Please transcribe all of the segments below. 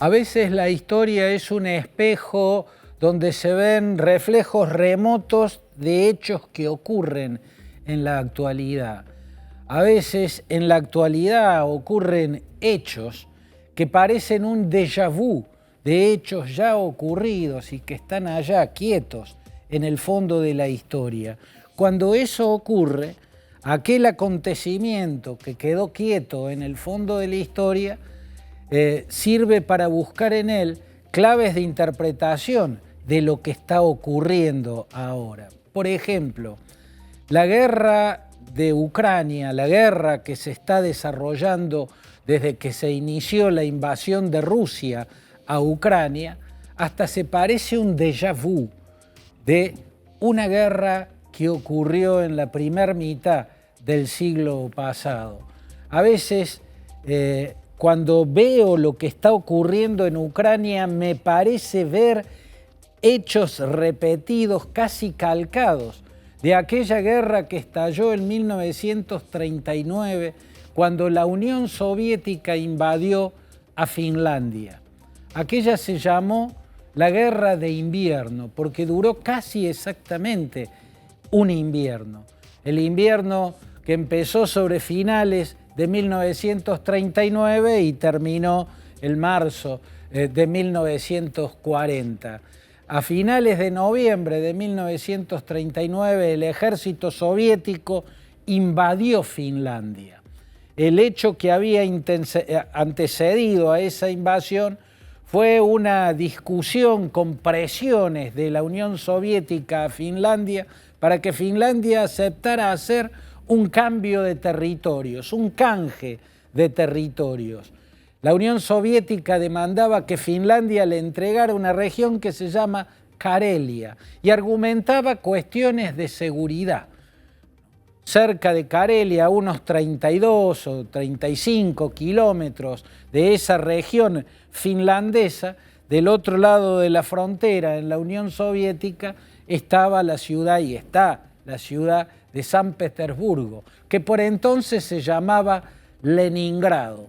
A veces la historia es un espejo donde se ven reflejos remotos de hechos que ocurren en la actualidad. A veces en la actualidad ocurren hechos que parecen un déjà vu de hechos ya ocurridos y que están allá quietos en el fondo de la historia. Cuando eso ocurre, aquel acontecimiento que quedó quieto en el fondo de la historia sirve para buscar en él claves de interpretación de lo que está ocurriendo ahora. Por ejemplo, la guerra de Ucrania, la guerra que se está desarrollando desde que se inició la invasión de Rusia a Ucrania, hasta se parece un déjà vu de una guerra que ocurrió en la primera mitad del siglo pasado. A veces, cuando veo lo que está ocurriendo en Ucrania, me parece ver hechos repetidos, casi calcados, de aquella guerra que estalló en 1939, cuando la Unión Soviética invadió a Finlandia. Aquella se llamó la Guerra de Invierno, porque duró casi exactamente un invierno. El invierno que empezó sobre finales de 1939 y terminó en marzo de 1940. A finales de noviembre de 1939 el ejército soviético invadió Finlandia. El hecho que había antecedido a esa invasión fue una discusión con presiones de la Unión Soviética a Finlandia para que Finlandia aceptara hacer un cambio de territorios, un canje de territorios. La Unión Soviética demandaba que Finlandia le entregara una región que se llama Karelia y argumentaba cuestiones de seguridad. Cerca de Karelia, a unos 32 o 35 kilómetros de esa región finlandesa, del otro lado de la frontera en la Unión Soviética, estaba la ciudad y está la ciudad de San Petersburgo, que por entonces se llamaba Leningrado.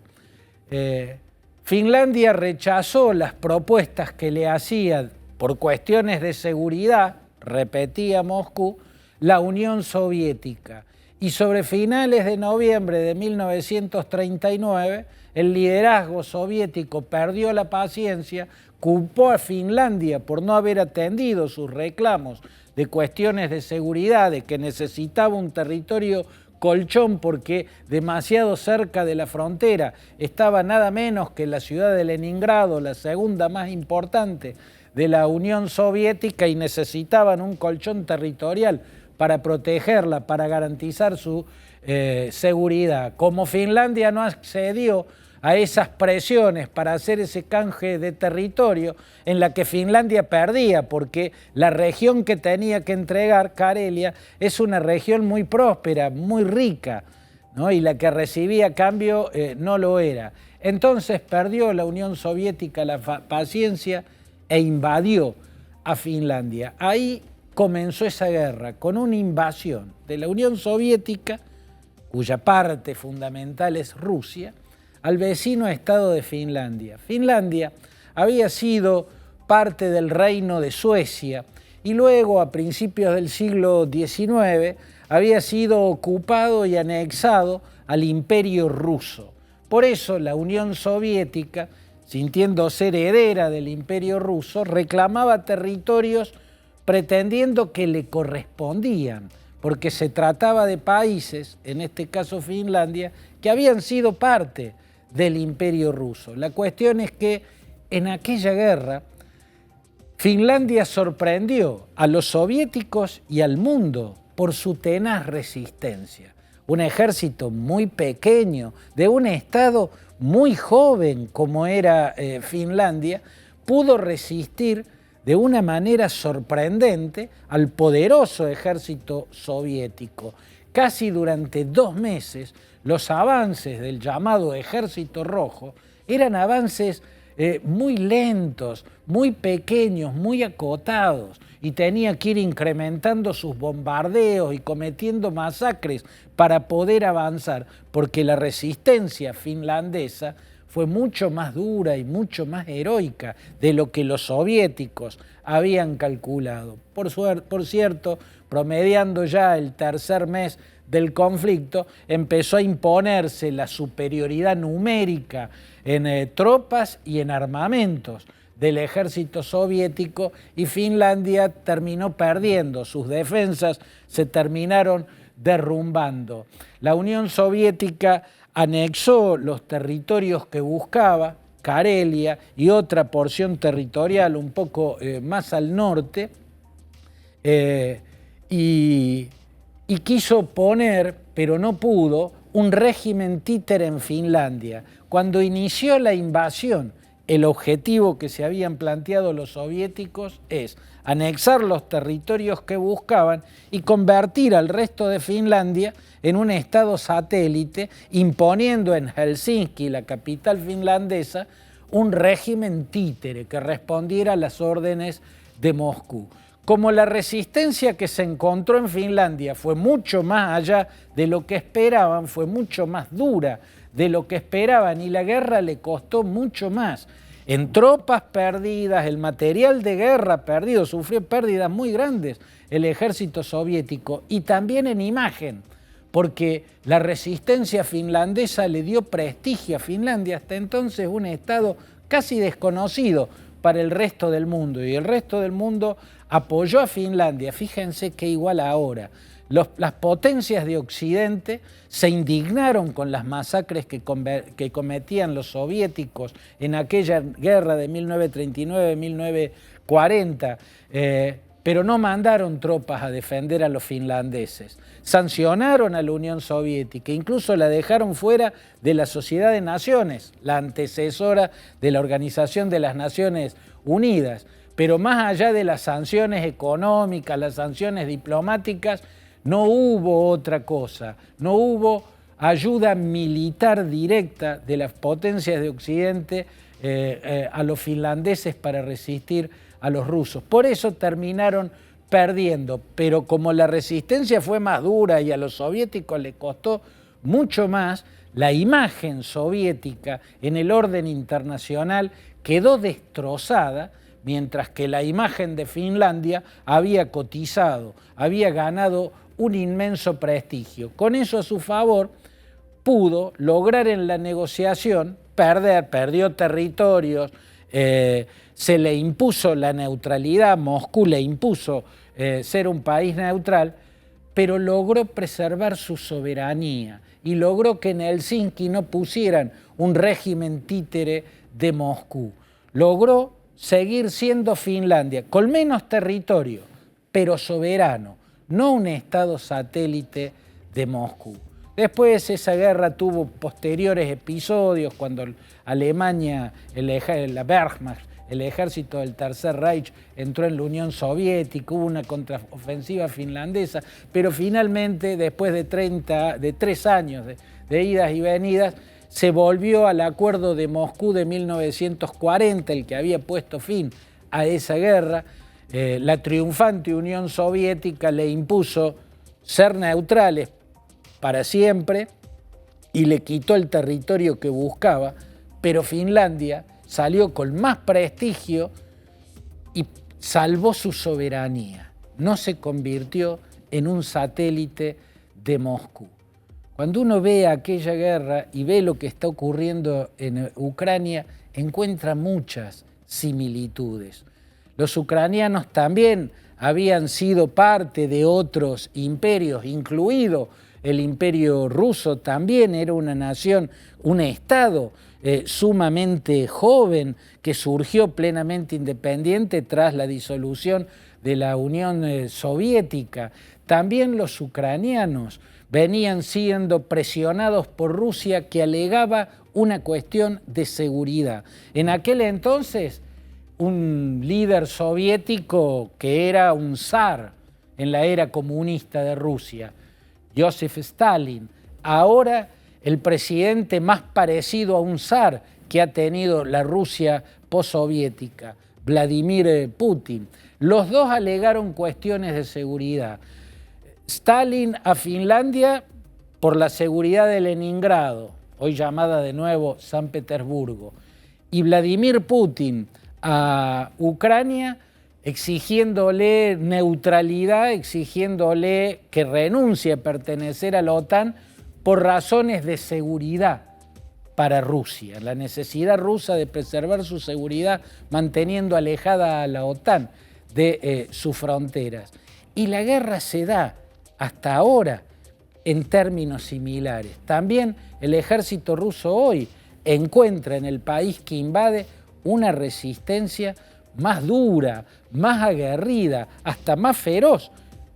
Finlandia rechazó las propuestas que le hacía por cuestiones de seguridad, repetía Moscú, la Unión Soviética. Y sobre finales de noviembre de 1939, el liderazgo soviético perdió la paciencia, culpó a Finlandia por no haber atendido sus reclamos de cuestiones de seguridad, de que necesitaba un territorio colchón porque demasiado cerca de la frontera estaba nada menos que la ciudad de Leningrado, la segunda más importante de la Unión Soviética, y necesitaban un colchón territorial para protegerla, para garantizar su seguridad. Como Finlandia no accedió a esas presiones para hacer ese canje de territorio, en la que Finlandia perdía, porque la región que tenía que entregar, Karelia, es una región muy próspera, muy rica, ¿no? Y la que recibía a cambio no lo era. Entonces perdió la Unión Soviética la paciencia e invadió a Finlandia. Ahí comenzó esa guerra, con una invasión de la Unión Soviética, cuya parte fundamental es Rusia, al vecino estado de Finlandia. Finlandia había sido parte del reino de Suecia y luego, a principios del siglo XIX, había sido ocupado y anexado al Imperio Ruso. Por eso la Unión Soviética, sintiendo ser heredera del Imperio Ruso, reclamaba territorios pretendiendo que le correspondían, porque se trataba de países, en este caso Finlandia, que habían sido parte del Imperio Ruso. La cuestión es que en aquella guerra Finlandia sorprendió a los soviéticos y al mundo por su tenaz resistencia. Un ejército muy pequeño, de un estado muy joven como era Finlandia, pudo resistir de una manera sorprendente al poderoso ejército soviético. Casi durante 2 meses, los avances del llamado Ejército Rojo eran avances muy lentos, muy pequeños, muy acotados, y tenía que ir incrementando sus bombardeos y cometiendo masacres para poder avanzar, porque la resistencia finlandesa fue mucho más dura y mucho más heroica de lo que los soviéticos habían calculado. Por cierto, promediando ya el tercer mes del conflicto, empezó a imponerse la superioridad numérica en tropas y en armamentos del ejército soviético, y Finlandia terminó perdiendo, sus defensas se terminaron derrumbando. La Unión Soviética anexó los territorios que buscaba, Karelia y otra porción territorial un poco más al norte, y quiso poner, pero no pudo, un régimen títere en Finlandia. Cuando inició la invasión, el objetivo que se habían planteado los soviéticos es anexar los territorios que buscaban y convertir al resto de Finlandia en un estado satélite, imponiendo en Helsinki, la capital finlandesa, un régimen títere que respondiera a las órdenes de Moscú. Como la resistencia que se encontró en Finlandia fue mucho más allá de lo que esperaban, fue mucho más dura de lo que esperaban, y la guerra le costó mucho más. En tropas perdidas, el material de guerra perdido, sufrió pérdidas muy grandes el ejército soviético, y también en imagen, porque la resistencia finlandesa le dio prestigio a Finlandia, hasta entonces un estado casi desconocido para el resto del mundo, y el resto del mundo apoyó a Finlandia. Fíjense que igual ahora las potencias de Occidente se indignaron con las masacres que cometían los soviéticos en aquella guerra de 1939-1940, pero no mandaron tropas a defender a los finlandeses. Sancionaron a la Unión Soviética, incluso la dejaron fuera de la Sociedad de Naciones, la antecesora de la Organización de las Naciones Unidas. Pero más allá de las sanciones económicas, las sanciones diplomáticas, no hubo otra cosa, no hubo ayuda militar directa de las potencias de Occidente a los finlandeses para resistir a los rusos. Por eso terminaron perdiendo, pero como la resistencia fue más dura y a los soviéticos les costó mucho más, la imagen soviética en el orden internacional quedó destrozada, mientras que la imagen de Finlandia había cotizado, había ganado un inmenso prestigio. Con eso a su favor, pudo lograr en la negociación perdió territorios, se le impuso la neutralidad, Moscú le impuso ser un país neutral, pero logró preservar su soberanía y logró que en Helsinki no pusieran un régimen títere de Moscú. Logró seguir siendo Finlandia, con menos territorio, pero soberano, no un estado satélite de Moscú. Después esa guerra tuvo posteriores episodios cuando Alemania, la Wehrmacht, el ejército del Tercer Reich, entró en la Unión Soviética, hubo una contraofensiva finlandesa, pero finalmente, después de 3 años de idas y venidas, se volvió al Acuerdo de Moscú de 1940, el que había puesto fin a esa guerra. La triunfante Unión Soviética le impuso ser neutrales para siempre y le quitó el territorio que buscaba, pero Finlandia salió con más prestigio y salvó su soberanía. No se convirtió en un satélite de Moscú. Cuando uno ve aquella guerra y ve lo que está ocurriendo en Ucrania, encuentra muchas similitudes. Los ucranianos también habían sido parte de otros imperios, incluido el imperio ruso, también era una nación, un estado sumamente joven que surgió plenamente independiente tras la disolución de la Unión Soviética. También los ucranianos venían siendo presionados por Rusia, que alegaba una cuestión de seguridad. En aquel entonces, un líder soviético que era un zar en la era comunista de Rusia, Joseph Stalin, ahora el presidente más parecido a un zar que ha tenido la Rusia postsoviética, Vladimir Putin. Los dos alegaron cuestiones de seguridad. Stalin a Finlandia por la seguridad de Leningrado, hoy llamada de nuevo San Petersburgo, y Vladimir Putin a Ucrania exigiéndole neutralidad, exigiéndole que renuncie a pertenecer a la OTAN por razones de seguridad para Rusia, la necesidad rusa de preservar su seguridad manteniendo alejada a la OTAN de sus fronteras. Y la guerra se da hasta ahora en términos similares. También el ejército ruso hoy encuentra en el país que invade una resistencia más dura, más aguerrida, hasta más feroz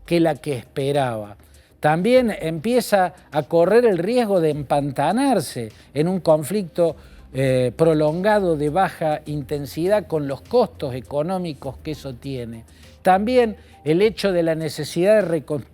que la que esperaba. También empieza a correr el riesgo de empantanarse en un conflicto prolongado de baja intensidad con los costos económicos que eso tiene. También el hecho de la necesidad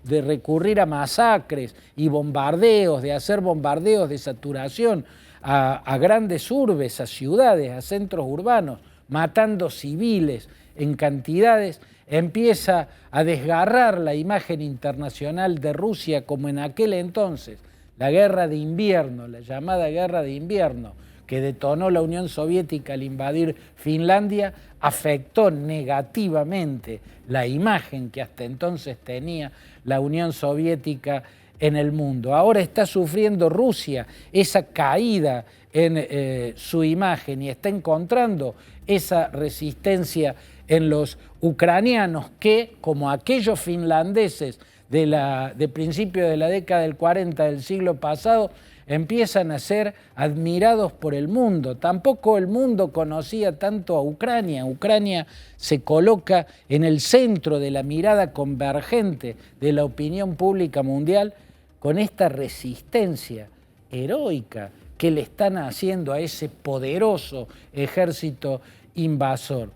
de recurrir a masacres y bombardeos, de hacer bombardeos de saturación a grandes urbes, a ciudades, a centros urbanos, matando civiles en cantidades, empieza a desgarrar la imagen internacional de Rusia como en aquel entonces, la guerra de invierno, la llamada guerra de invierno, que detonó la Unión Soviética al invadir Finlandia, afectó negativamente la imagen que hasta entonces tenía la Unión Soviética en el mundo. Ahora está sufriendo Rusia esa caída en su imagen y está encontrando esa resistencia en los ucranianos que, como aquellos finlandeses de principio de la década del 40 del siglo pasado, empiezan a ser admirados por el mundo. Tampoco el mundo conocía tanto a Ucrania. Ucrania se coloca en el centro de la mirada convergente de la opinión pública mundial con esta resistencia heroica que le están haciendo a ese poderoso ejército invasor.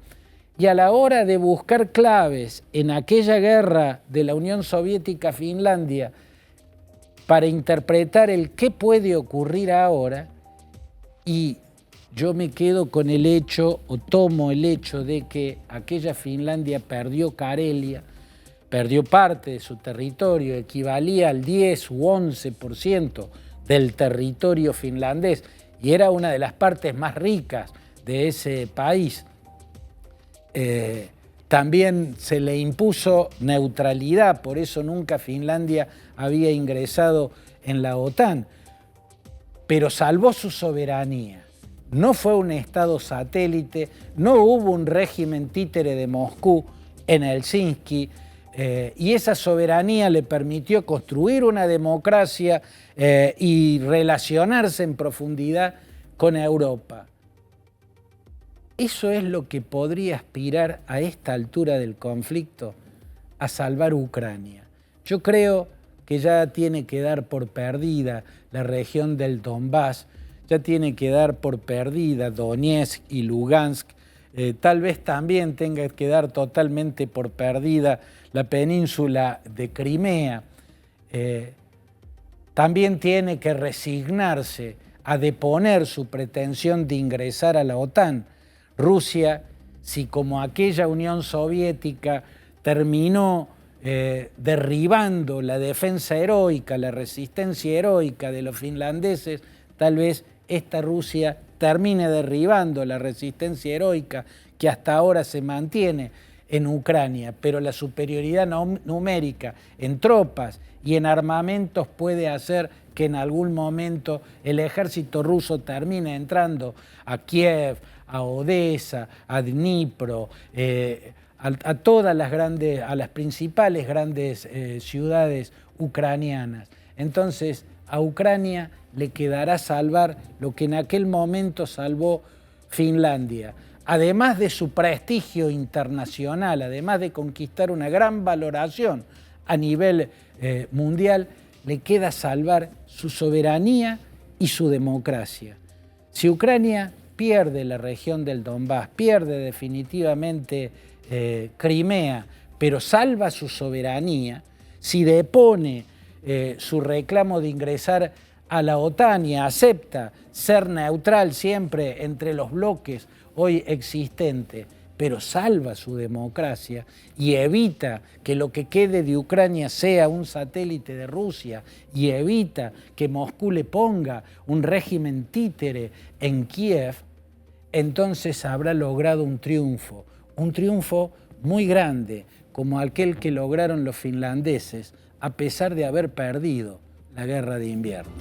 Y a la hora de buscar claves en aquella guerra de la Unión Soviética a Finlandia para interpretar el qué puede ocurrir ahora, y yo me quedo con el hecho, o tomo el hecho de que aquella Finlandia perdió Karelia, perdió parte de su territorio, equivalía al 10 u 11% del territorio finlandés, y era una de las partes más ricas de ese país. También se le impuso neutralidad, por eso nunca Finlandia había ingresado en la OTAN, pero salvó su soberanía. No fue un estado satélite, no hubo un régimen títere de Moscú en Helsinki, y esa soberanía le permitió construir una democracia y relacionarse en profundidad con Europa. Eso es lo que podría aspirar a esta altura del conflicto a salvar Ucrania. Yo creo que ya tiene que dar por perdida la región del Donbass, ya tiene que dar por perdida Donetsk y Lugansk, tal vez también tenga que dar totalmente por perdida la península de Crimea. También tiene que resignarse a deponer su pretensión de ingresar a la OTAN. Rusia, si como aquella Unión Soviética terminó derribando la defensa heroica, la resistencia heroica de los finlandeses, tal vez esta Rusia termine derribando la resistencia heroica que hasta ahora se mantiene en Ucrania, pero la superioridad numérica en tropas y en armamentos puede hacer que en algún momento el ejército ruso termine entrando a Kiev, a Odessa, a Dnipro, a todas las principales grandes ciudades ucranianas. Entonces, a Ucrania le quedará salvar lo que en aquel momento salvó Finlandia. Además de su prestigio internacional, además de conquistar una gran valoración a nivel mundial, le queda salvar su soberanía y su democracia. Si Ucrania pierde la región del Donbass, pierde definitivamente Crimea, pero salva su soberanía, si depone su reclamo de ingresar a la OTAN y acepta ser neutral siempre entre los bloques hoy existentes, pero salva su democracia y evita que lo que quede de Ucrania sea un satélite de Rusia y evita que Moscú le ponga un régimen títere en Kiev, entonces habrá logrado un triunfo muy grande, como aquel que lograron los finlandeses, a pesar de haber perdido la guerra de invierno.